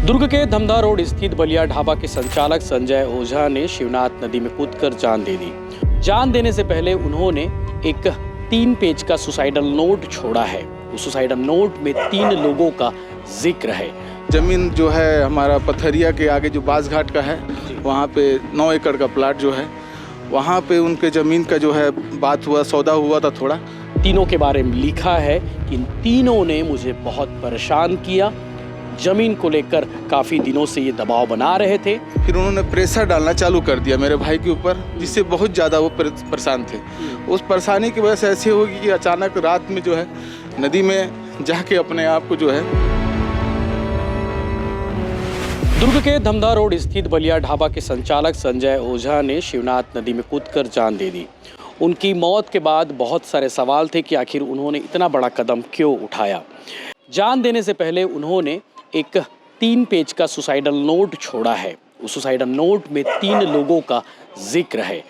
दुर्ग के धमधा रोड स्थित बलिया ढाबा के संचालक संजय ओझा ने शिवनाथ नदी में कूदकर जान दे दी। जान देने से पहले उन्होंने एक 3 पेज का सुसाइडल नोट छोड़ा है। उस सुसाइडल नोट में 3 लोगों का जिक्र है। जमीन जो है हमारा पथरिया के आगे जो बास घाट का है, वहाँ पे 9 एकड़ का प्लाट जो है, वहाँ पे उनके ज़मीन का जो है बात हुआ, सौदा हुआ था थोड़ा। तीनों के बारे में लिखा है कि इन तीनों ने मुझे बहुत परेशान किया। जमीन को लेकर काफ़ी दिनों से ये दबाव बना रहे थे। फिर उन्होंने प्रेशर डालना चालू कर दिया मेरे भाई के ऊपर, जिससे बहुत ज़्यादा वो परेशान थे। उस परेशानी की वजह से ऐसी होगी कि अचानक रात में जो है नदी में जाके अपने आप को जो है। दुर्ग के धमधा रोड स्थित बलिया ढाबा के संचालक संजय ओझा ने शिवनाथ नदी में कूदकर जान दे दी। उनकी मौत के बाद बहुत सारे सवाल थे कि आखिर उन्होंने इतना बड़ा कदम क्यों उठाया। जान देने से पहले उन्होंने एक 3 पेज का सुसाइडल नोट छोड़ा है। उस सुसाइडल नोट में 3 लोगों का जिक्र है।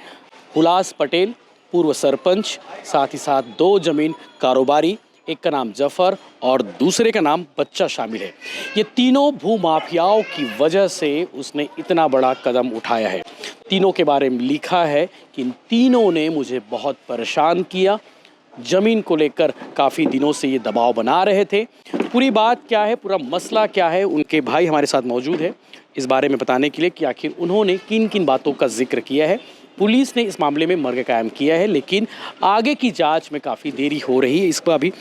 हुलास पटेल पूर्व सरपंच, साथ ही साथ 2 जमीन कारोबारी, एक का नाम जफर और दूसरे का नाम बच्चा शामिल है। ये तीनों भूमाफियाओं की वजह से उसने इतना बड़ा कदम उठाया है। तीनों के बारे में लिखा है कि इन तीनों ने मुझे बहुत परेशान किया। ज़मीन को लेकर काफ़ी दिनों से ये दबाव बना रहे थे। पूरी बात क्या है, पूरा मसला क्या है, उनके भाई हमारे साथ मौजूद है इस बारे में बताने के लिए कि आखिर उन्होंने किन किन बातों का जिक्र किया है। पुलिस ने इस मामले में मर्ग कायम किया है, लेकिन आगे की जांच में काफ़ी देरी हो रही है, इस पर अभी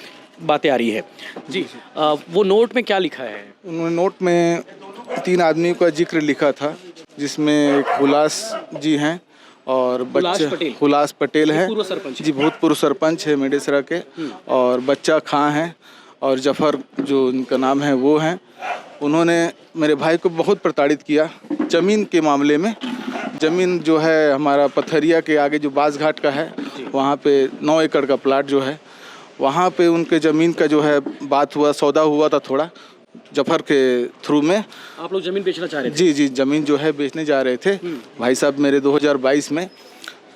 बातें आ रही है। जी, वो नोट में क्या लिखा है? उन्होंने नोट में 3 आदमी का जिक्र लिखा था, जिसमें एक हुलास जी हैं और बच्चा हुलास पटेल है, पूर्व सरपंच जी, भूतपूर्व सरपंच है मेडेसरा के, और बच्चा खां है और जफर जो उनका नाम है वो हैं। उन्होंने मेरे भाई को बहुत प्रताड़ित किया ज़मीन के मामले में। ज़मीन जो है हमारा पथरिया के आगे जो बास घाट का है, वहाँ पे 9 एकड़ का प्लाट जो है, वहाँ पे उनके ज़मीन का जो है बात हुआ, सौदा हुआ था थोड़ा जफर के थ्रू में। आप लोग ज़मीन बेचना चाह रहे थे? जी, ज़मीन जो है बेचने जा रहे थे भाई साहब मेरे 2022 में।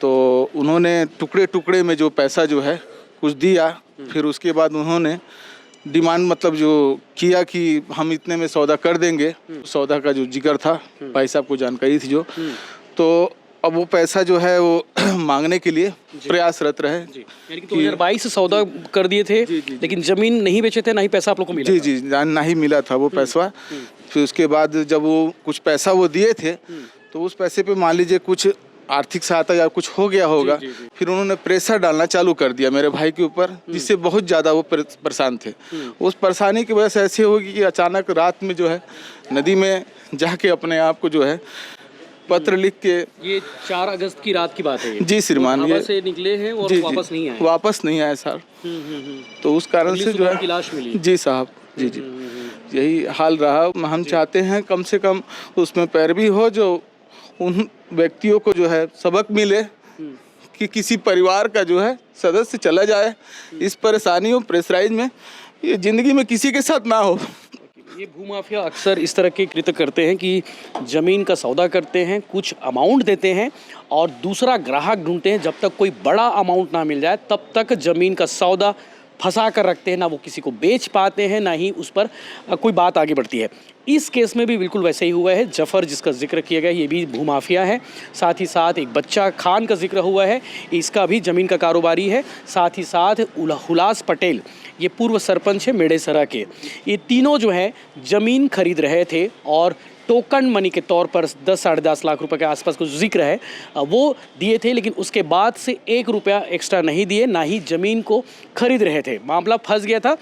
तो उन्होंने टुकड़े टुकड़े में जो पैसा जो है कुछ दिया, फिर उसके बाद उन्होंने डिमांड मतलब जो किया कि हम इतने में सौदा कर देंगे। सौदा का जो जिक्र था, भाई साहब को जानकारी थी जो, तो अब वो पैसा जो है वो मांगने के लिए प्रयासरत रहे। यानी कि 2022 से सौदा कर दिए थे, लेकिन ज़मीन नहीं बेचे थे, ना ही पैसा आप लोग को मिला? जी, ना ही मिला था वो पैसा। फिर उसके बाद जब वो कुछ पैसा वो दिए थे, तो उस पैसे पे मान लीजिए कुछ आर्थिक सहायता या कुछ हो गया होगा। फिर उन्होंने प्रेशर डालना चालू कर दिया मेरे भाई के ऊपर, जिससे बहुत ज़्यादा वो परेशान थे। उस परेशानी की वजह से ऐसी होगी कि अचानक रात में जो है नदी में जाके अपने आप को जो है पत्र लिख के। ये 4 अगस्त की रात की बात है? जी श्रीमान, ये से निकले हैं और वापस नहीं आए? वापस नहीं आए सर। तो उस कारण से जो है की लाश मिली। जी साहब, जी, यही हाल रहा। हम चाहते हैं कम से कम उसमें पैरवी हो, जो उन व्यक्तियों को जो है सबक मिले कि किसी परिवार का जो है सदस्य चला जाए इस परेशानी और प्रेशराइज में, ये ज़िंदगी में किसी के साथ ना हो। ये भूमाफिया अक्सर इस तरह के कृत्य करते हैं कि ज़मीन का सौदा करते हैं, कुछ अमाउंट देते हैं और दूसरा ग्राहक ढूंढते हैं। जब तक कोई बड़ा अमाउंट ना मिल जाए तब तक ज़मीन का सौदा फंसा कर रखते हैं, ना वो किसी को बेच पाते हैं, ना ही उस पर कोई बात आगे बढ़ती है। इस केस में भी बिल्कुल वैसे ही हुआ है। जफर जिसका जिक्र किया गया, ये भी भूमाफिया है। साथ ही साथ एक बच्चा खान का जिक्र हुआ है, इसका भी ज़मीन का कारोबारी है। साथ ही साथ हुलास पटेल, ये पूर्व सरपंच है मेडेसरा के। ये तीनों जो है ज़मीन खरीद रहे थे और टोकन मनी के तौर पर 10 साढ़े 10 लाख रुपए के आसपास कुछ जिक्र है, वो दिए थे, लेकिन उसके बाद से 1 रुपया एक्स्ट्रा नहीं दिए, ना ही ज़मीन को खरीद रहे थे। मामला फंस गया था।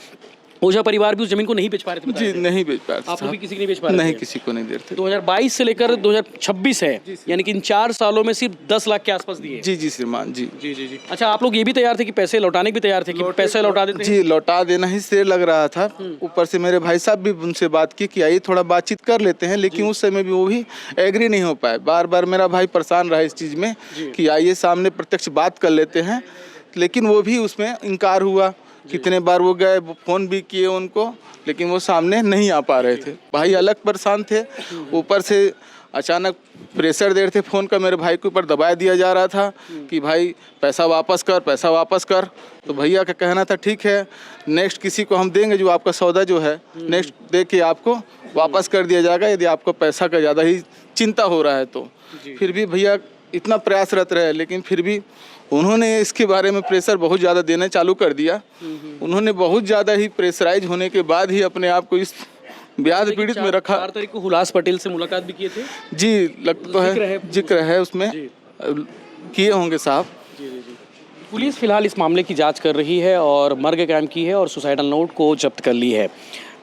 ओझा परिवार भी उस ज़मीन को नहीं बेच पा रहे थे? जी, नहीं बेच पा रहे थे। आप लोग भी किसी को नहीं बेच पा रहे थे? नहीं, किसी को नहीं दे रहे थे। 2022 से लेकर 2026 है, यानी कि इन 4 सालों में सिर्फ 10 लाख के आसपास दिए? जी श्रीमान, जी। अच्छा, आप लोग ये भी तैयार थे कि पैसे लौटाने भी तैयार थे कि पैसे लौटा देते? जी, लौटा देना ही शेर लग रहा था। ऊपर से मेरे भाई साहब भी उनसे बात की कि आइए थोड़ा बातचीत कर लेते हैं, लेकिन उस समय भी वो भी एग्री नहीं हो पाए। बार बार मेरा भाई परेशान रहा इस चीज़ में कि आइए सामने प्रत्यक्ष बात कर लेते हैं, लेकिन वो भी उसमें इनकार हुआ। कितने बार वो गए, फ़ोन भी किए उनको, लेकिन वो सामने नहीं आ पा रहे थे। भाई अलग परेशान थे, ऊपर से अचानक प्रेशर दे रहे थे फ़ोन का, मेरे भाई के ऊपर दबाया दिया जा रहा था कि भाई पैसा वापस कर, पैसा वापस कर। तो भैया का कहना था ठीक है, नेक्स्ट किसी को हम देंगे जो आपका सौदा जो है नेक्स्ट दे के आपको वापस कर दिया जाएगा यदि आपको पैसा का ज़्यादा ही चिंता हो रहा है तो। फिर भी भैया इतना प्रयासरत रहे, लेकिन फिर भी उन्होंने इसके बारे में प्रेशर बहुत ज़्यादा देना चालू कर दिया। उन्होंने बहुत ज़्यादा ही प्रेशराइज होने के बाद ही अपने आप को इस ब्याज पीड़ित में रखा। 4 तारीख को हुलास पटेल से मुलाकात भी किए थे। जी, लगता तो है, जिक्र है उसमें, किए होंगे साहब। पुलिस फिलहाल इस मामले की जांच कर रही है और मर्ग कायम की है और सुसाइडल नोट को जब्त कर ली है।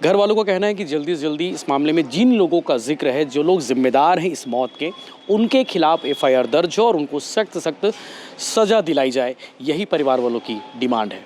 घर वालों का कहना है कि जल्दी से जल्दी इस मामले में जिन लोगों का जिक्र है, जो लोग जिम्मेदार हैं इस मौत के, उनके खिलाफ एफआईआर दर्ज हो और उनको सख्त सख्त सज़ा दिलाई जाए। यही परिवार वालों की डिमांड है।